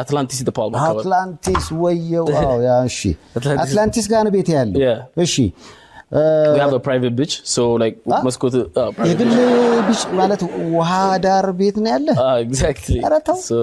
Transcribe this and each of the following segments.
አትላንቲስ ዲፓል አትላንቲስ ወየው ያ እሺ አትላንቲስ ጋር ነው ቤት ያለው እሺ we have a private beach so like መስኮት የግል ቢች ማለት ውሃ ዳር ቤት ነው ያለ exactly so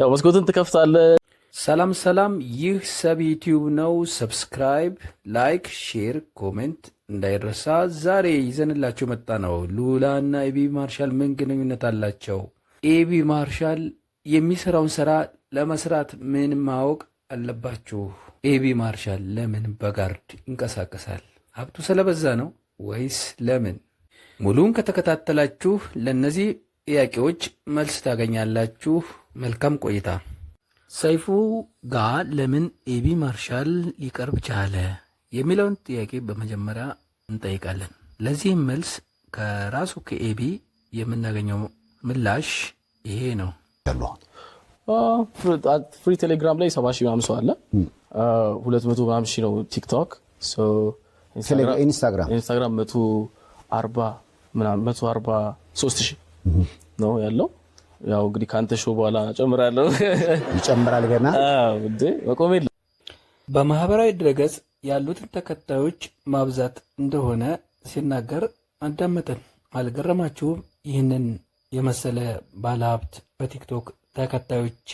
ያው መስኮትን ትከፍታለህ ሰላም ይህ ሰብ ዩቲዩብ ነው ሰብስክራይብ ላይክ ሼር ኮሜንት እንዳይረሳ ዛሬ ይዘንላችሁ መጣ ነው ሉላና ኤቢ ማርሻል ምን ግንኙነት አላቸው ኤቢ ማርሻል የሚሰራውን ስራ ለመስራት ምን ማወቅ አለባችሁ ኤቢ ማርሻል ለምን በጋርድ ይንቀሳቀሳል ሀብቱ ስለበዛ ነው ወይስ ለምን ሙሉን ከተከታተላችሁ ለነዚህ ጥያቄዎች መልስ ታገኛላችሁ መልካም ቆይታ ሰይፉ ጋር ለምን ኤቢ ማርሻል ሊቀርብ ቻለ የሚለውን ጥያቄ በመጀመሪያ እንጠይቃለን ለዚህ መልስ ከራሱ ከኤቢ የምናገኘው ምላሽ ይሄ ነው ፍሪ ቴሌግራም ላይ 70 ሺህ ምናምን ሰው አለ 200 ምናምን ሺህ ነው ቲክቶክ ሶ ኢንስታግራም 140 ምናምን 143 ሺህ ነው ያለው ያው እንግዲህ ካንተ ሾው በኋላ ጨምራለሁ ይጨምራል ገና እንዴ መቆም የለም በማህበራዊ ድረገጽ ያሉትን ተከታዮች ማብዛት እንደሆነ ሲናገር አዳመጠን አልገረማችሁም ይህንን የመሰለ ባለሀብት በቲክቶክ ተከታዮቼ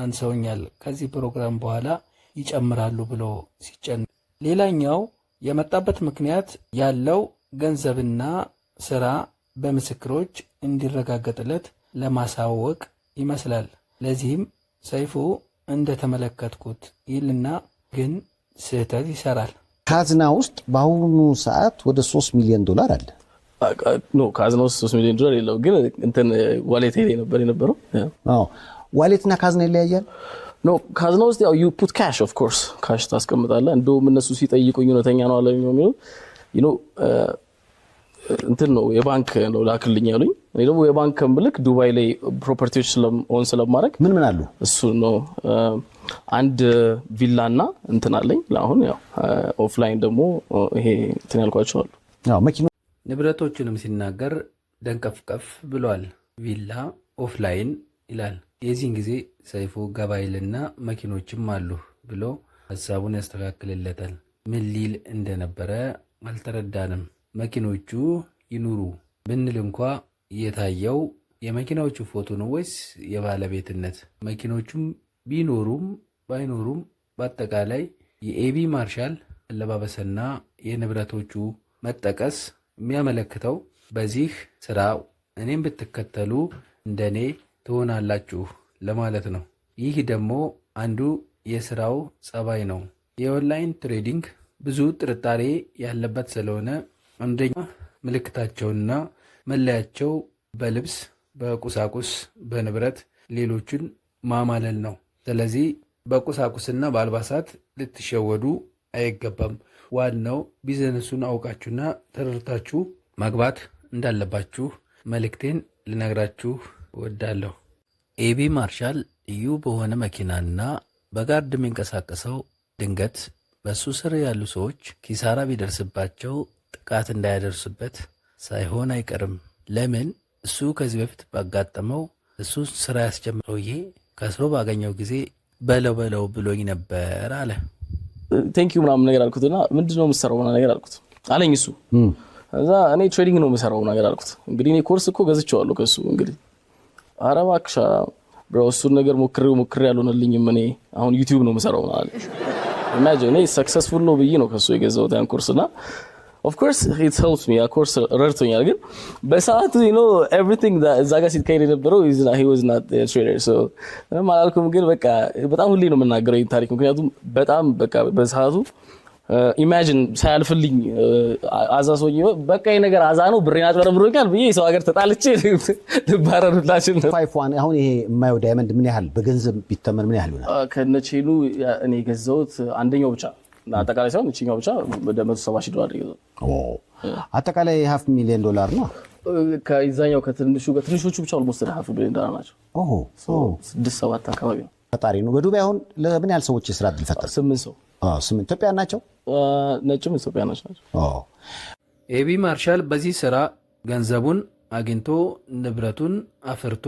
አንሰውኛል ከዚህ ፕሮግራም በኋላ ይጨምራሉ ብሎ ሲጨን ሌላኛው የመጣበት ምክንያት ያለው ገንዘብና ስራ በምስክሮች እንዲረጋገጥለት ለማሳወቅ ይመስላል ለዚህም ሰይፉ እንደተመለከትኩት ይልና ግን ስህተት ይሰራል ካዝና ውስጥ በአሁኑ ሰዓት ወደ 3 ሚሊዮን ዶላር አለ ኖ ካዝና ውስጥ 3 ሚሊዮን ዶላር የለው ግን እንትን ዋሌት ላይ ነበር የነበረው ዋሌትና ካዝና ይለያያል ኖ ካዝና ውስጥ ያው you put cash of course ካሽ ታስቀምጣለህ እንደውም እነሱ ሲጠይቁኝ እውነተኛ ነው አለኝ ነው you know እንትን ነው የባንክ ነው ላክልኝ ያሉኝ እኔ ደግሞ የባንክ ምልክ ዱባይ ላይ ፕሮፐርቲዎች ስለማድረግ ምን አሉ እሱ ነው አንድ ቪላና እንትን አለኝ ለአሁን ያው ኦፍላይን ደግሞ ይሄ እንትን ያልኳቸው አሉ ያው መኪና ንብረቶችንም ሲናገር ደንቀፍቀፍ ብሏል ቪላ ኦፍላይን ይላል የዚህን ጊዜ ሰይፉ ገባይልና መኪኖችም አሉ ብሎ ሐሳቡን ያስተካክልለታል ምን ሊል እንደነበረ አልተረዳንም መኪኖቹ ይኑሩ ብንል እንኳን የታየው የመኪናዎቹ ፎቶ ነው ወይስ የባለቤትነት መኪኖቹም ቢኖሩም ባይኖሩም በአጠቃላይ የኤቢ ማርሻል አለባበስና የንብረቶቹ መጠቀስ የሚያመለክተው በዚህ ስራ እኔም ብትከተሉ እንደኔ ትሆናላችሁ ለማለት ነው ይህ ደግሞ አንዱ የስራው ጸባይ ነው የኦንላይን ትሬዲንግ ብዙ ጥርጣሬ ያለበት ስለሆነ አንደኛ ምልክታቸውና መለያቸው በልብስ በቁሳቁስ በንብረት ሌሎችን ማማለል ነው ስለዚህ በቁሳቁስና በአልባሳት ልትሸወዱ አይገባም ዋናው ቢዝነሱን አውቃችሁና ተረድታችሁ መግባት እንዳለባችሁ መልእክቴን ልነግራችሁ እወዳለሁ ኤቢ ማርሻል ልዩ በሆነ መኪናና በጋርድ የሚንቀሳቀሰው ድንገት በሱ ስር ያሉ ሰዎች ኪሳራ ቢደርስባቸው ጥቃት እንዳያደርሱበት ሳይሆን አይቀርም ለምን እሱ ከዚህ በፊት ባጋጠመው እሱ ስራ ያስጀመረውዬ ከስሮ ባገኘው ጊዜ በለው ብሎኝ ነበር አለ ቴንክ ዩ ምናምን ነገር አልኩትና ምንድነው የምትሰራው ነገር አልኩት አለኝ እሱ እዛ እኔ ትሬዲንግ ነው የምሰራው ነገር አልኩት እንግዲህ እኔ ኮርስ እኮ ገዝቼዋለሁ ከሱ እንግዲህ አረባክሻ ብሮ እሱን ነገር ሞክሬ ያልሆነልኝም እኔ አሁን ዩቲዩብ ነው የምሰራው ማለት ኢማጂን እኔ ሰክሰስፉል ነው ብዬ ነው ከሱ የገዛሁት ያን ኮርስና of course it helps me of course ረድቶኛል ግን በሰዓቱ you know everything that እዛ ጋር ሲካሄድ የነበረው he was not a trader so ማላልኩም ግን በቃ በጣም ሁሌ ነው የምናገረው ይሄን ታሪክ ምክንያቱም በጣም በቃ በሰዓቱ ኢማጂን ሳያልፍልኝ አዛሶኝ በቃ ይሄ ነገር አዛ ነው ብሬን አጥረብሮኛል ብዬ ሰው ሀገር ተጣልቼ ልባረሩላችን 51 አሁን ይሄ የማየው ዳይመንድ ምን ያህል በገንዘብ ቢተመን ምን ያህል ይሆናል ከነቼሉ እኔ ገዛሁት አንደኛው ብቻ አጠቃላይ ሳይሆን እቺኛው ብቻ ወደ 170 ሺህ ዶላር ይገዛው አጠቃላይ $500,000 ነው ከይዛኛው ከትንሾቹ ብቻ almost $500 million ናቸው ሶ 6-7 አካባቢ ነው ፈጣሪ ነው በዱባይ አሁን ለምን ያህል ሰዎች የስራ እድል ፈጠረ 8 ሰው 8 ኢትዮጵያ ናቸው ነጭም ኢትዮጵያ ናቸው ኤቢ ማርሻል በዚህ ስራ ገንዘቡን አግኝቶ ንብረቱን አፍርቶ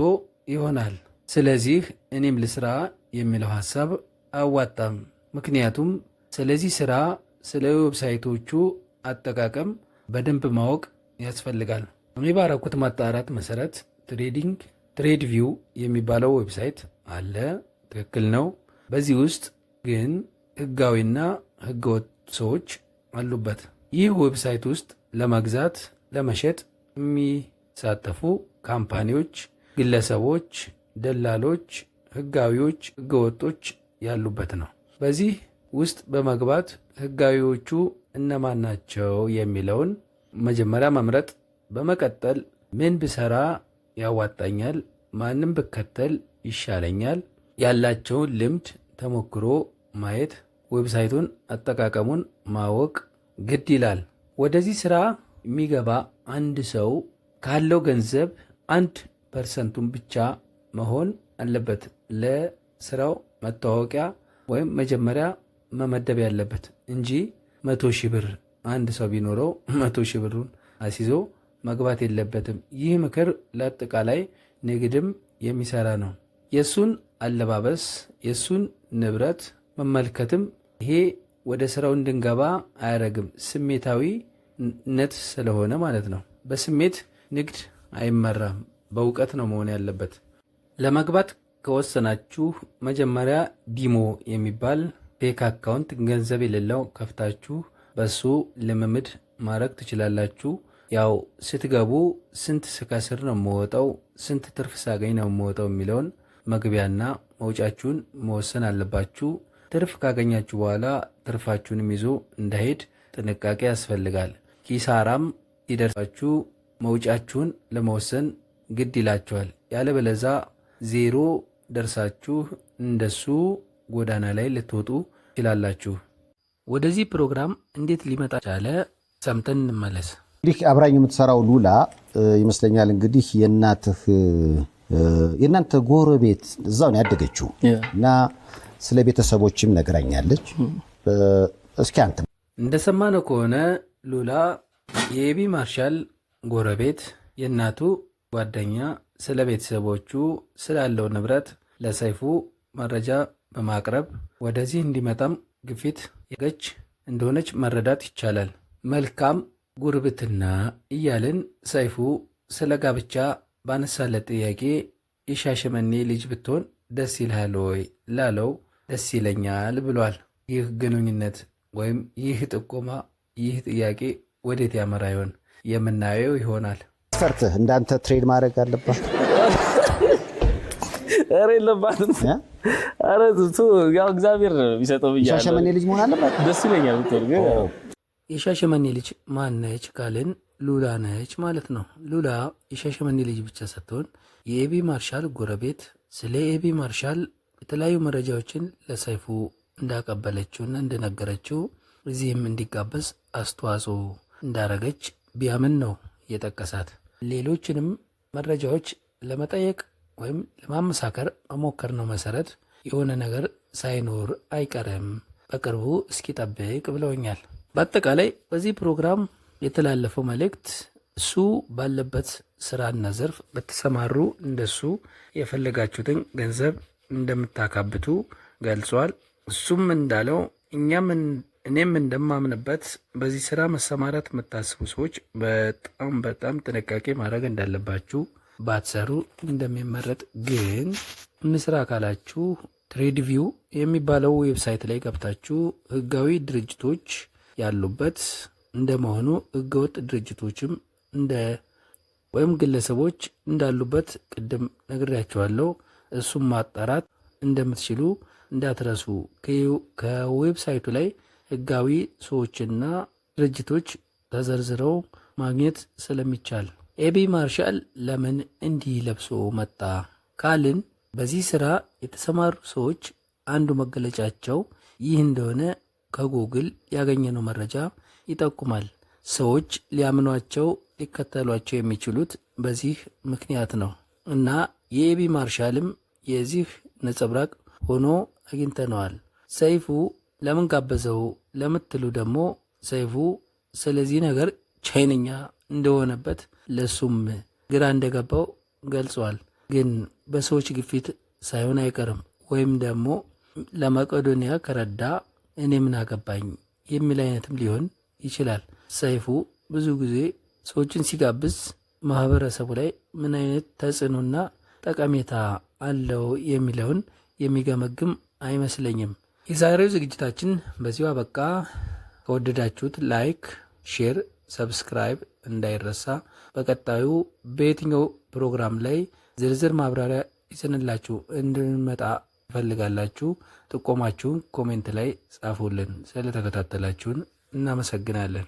ይሆናል ስለዚህ እኔም ልስራ የሚለው ሐሳብ አዋጣም። ምክንያቱም ስለዚህ ስራ ስለ ዌብሳይቶቹ አጠቃቀም በደንብ ማወቅ ያስፈልጋል። እኔ ባረኩት ማጣራት መሰረት ትሬድቪው የሚባለው ዌብሳይት አለ። ትክክል ነው። በዚህ ውስጥ ግን ህጋዊና ህገወጥ ሰዎች አሉበት። ይህ ዌብሳይት ውስጥ ለመግዛት ለመሸጥ የሚሳተፉ ካምፓኒዎች፣ ግለሰቦች፣ ደላሎች፣ ህጋዊዎች፣ ህገወጦች ያሉበት ነው። በዚህ ውስጥ በመግባት ህጋዊዎቹ እነማን ናቸው የሚለውን መጀመሪያ መምረጥ፣ በመቀጠል ምን ብሰራ ያዋጣኛል፣ ማንም ብከተል ይሻለኛል፣ ያላቸውን ልምድ ተሞክሮ ማየት፣ ዌብሳይቱን አጠቃቀሙን ማወቅ ግድ ይላል። ወደዚህ ስራ የሚገባ አንድ ሰው ካለው ገንዘብ 1% ብቻ መሆን አለበት ለስራው መታወቂያ ወይም መጀመሪያ መመደብ ያለበት እንጂ 100,000 ብር አንድ ሰው ቢኖረው 100,000 ብሩን አስይዞ መግባት የለበትም። ይህ ምክር ለአጠቃላይ ንግድም የሚሰራ ነው። የሱን አለባበስ፣ የሱን ንብረት መመልከትም ይሄ ወደ ስራው እንድንገባ አያደርግም። ስሜታዊነት ስለሆነ ማለት ነው። በስሜት ንግድ አይመራም፣ በእውቀት ነው መሆን ያለበት። ለመግባት ከወሰናችሁ መጀመሪያ ዲሞ የሚባል ፌክ አካውንት ገንዘብ የሌለው ከፍታችሁ በሱ ልምምድ ማድረግ ትችላላችሁ። ያው ስትገቡ ስንት ስከስር ነው የምወጣው፣ ስንት ትርፍ ሳገኝ ነው የምወጣው የሚለውን መግቢያና መውጫችሁን መወሰን አለባችሁ። ትርፍ ካገኛችሁ በኋላ ትርፋችሁንም ይዞ እንዳይሄድ ጥንቃቄ ያስፈልጋል። ኪሳራም ሲደርሳችሁ መውጫችሁን ለመወሰን ግድ ይላችኋል። ያለበለዛ ዜሮ ደርሳችሁ እንደሱ ጎዳና ላይ ልትወጡ ይችላላችሁ። ወደዚህ ፕሮግራም እንዴት ሊመጣ ቻለ? ሰምተን እንመለስ። እንግዲህ አብራኝ የምትሰራው ሉላ ይመስለኛል እንግዲህ የእናንተ ጎረቤት እዛው ነው ያደገችው እና ስለ ቤተሰቦችም ነግራኛለች። እስኪ አንተ እንደሰማነው ከሆነ ሉላ የኤቢ ማርሻል ጎረቤት፣ የእናቱ ጓደኛ፣ ስለ ቤተሰቦቹ ስላለው ንብረት ለሰይፉ መረጃ በማቅረብ ወደዚህ እንዲመጣም ግፊት ያደረገች እንደሆነች መረዳት ይቻላል። መልካም ጉርብትና እያልን ሰይፉ ስለ ጋብቻ ባነሳለት ጥያቄ የሻሸመኔ ልጅ ብትሆን ደስ ይልሃል ወይ ላለው ደስ ይለኛል ብሏል። ይህ ግንኙነት ወይም ይህ ጥቆማ፣ ይህ ጥያቄ ወዴት ያመራ ይሆን? የምናየው ይሆናል። ፈርትህ እንዳንተ ትሬድ ማድረግ አለባት? ኧረ የለባትም። ኧረ ያው እግዚአብሔር ቢሰጠው ብያለሁ። የሻሸመኔ ልጅ መሆን አለባት? ደስ ይለኛል ብትሆን ግን የሻሸመኔ ልጅ ማነች ካልን ሉላ ነች ማለት ነው። ሉላ የሻሸመኔ ልጅ ብቻ ስትሆን የኤቢ ማርሻል ጎረቤት፣ ስለ ኤቢ ማርሻል የተለያዩ መረጃዎችን ለሰይፉ እንዳቀበለችውና እንደነገረችው እዚህም እንዲጋበዝ አስተዋጽኦ እንዳረገች ቢያምን ነው የጠቀሳት። ሌሎችንም መረጃዎች ለመጠየቅ ወይም ለማመሳከር መሞከር ነው መሰረት የሆነ ነገር ሳይኖር አይቀርም፣ በቅርቡ እስኪጠብቅ ብለውኛል። በአጠቃላይ በዚህ ፕሮግራም የተላለፈው መልእክት እሱ ባለበት ስራና ዘርፍ በተሰማሩ እንደሱ የፈለጋችሁትን ገንዘብ እንደምታካብቱ ገልጿል። እሱም እንዳለው እኔም እንደማምንበት በዚህ ስራ መሰማራት የምታስቡ ሰዎች በጣም ጥንቃቄ ማድረግ እንዳለባችሁ ባትሰሩ እንደሚመረጥ፣ ግን እንስራ ካላችሁ ትሬድቪው የሚባለው ዌብሳይት ላይ ገብታችሁ ህጋዊ ድርጅቶች ያሉበት እንደመሆኑ ህገወጥ ድርጅቶችም ወይም ግለሰቦች እንዳሉበት ቅድም ነግሬያቸዋለሁ። እሱም ማጣራት እንደምትችሉ እንዳትረሱ። ከዌብሳይቱ ላይ ህጋዊ ሰዎችና ድርጅቶች ተዘርዝረው ማግኘት ስለሚቻል። ኤቢ ማርሻል ለምን እንዲህ ለብሶ መጣ ካልን በዚህ ስራ የተሰማሩ ሰዎች አንዱ መገለጫቸው ይህ እንደሆነ ከጉግል ያገኘነው መረጃ ይጠቁማል። ሰዎች ሊያምኗቸው ሊከተሏቸው የሚችሉት በዚህ ምክንያት ነው እና የኤቢ ማርሻልም የዚህ ነጸብራቅ ሆኖ አግኝተነዋል። ሰይፉ ለምን ጋበዘው ለምትሉ ደግሞ ሰይፉ ስለዚህ ነገር ቻይነኛ እንደሆነበት ለሱም ግራ እንደገባው ገልጿል። ግን በሰዎች ግፊት ሳይሆን አይቀርም። ወይም ደግሞ ለመቄዶንያ ከረዳ እኔ ምን አገባኝ የሚል አይነትም ሊሆን ይችላል። ሰይፉ ብዙ ጊዜ ሰዎችን ሲጋብዝ ማህበረሰቡ ላይ ምን አይነት ተጽዕኖና ጠቀሜታ አለው የሚለውን የሚገመግም አይመስለኝም። የዛሬው ዝግጅታችን በዚሁ አበቃ። ከወደዳችሁት ላይክ፣ ሼር፣ ሰብስክራይብ እንዳይረሳ። በቀጣዩ በየትኛው ፕሮግራም ላይ ዝርዝር ማብራሪያ ይዘንላችሁ እንድንመጣ ፈልጋላችሁ? ጥቆማችሁን ኮሜንት ላይ ጻፉልን። ስለተከታተላችሁን እናመሰግናለን።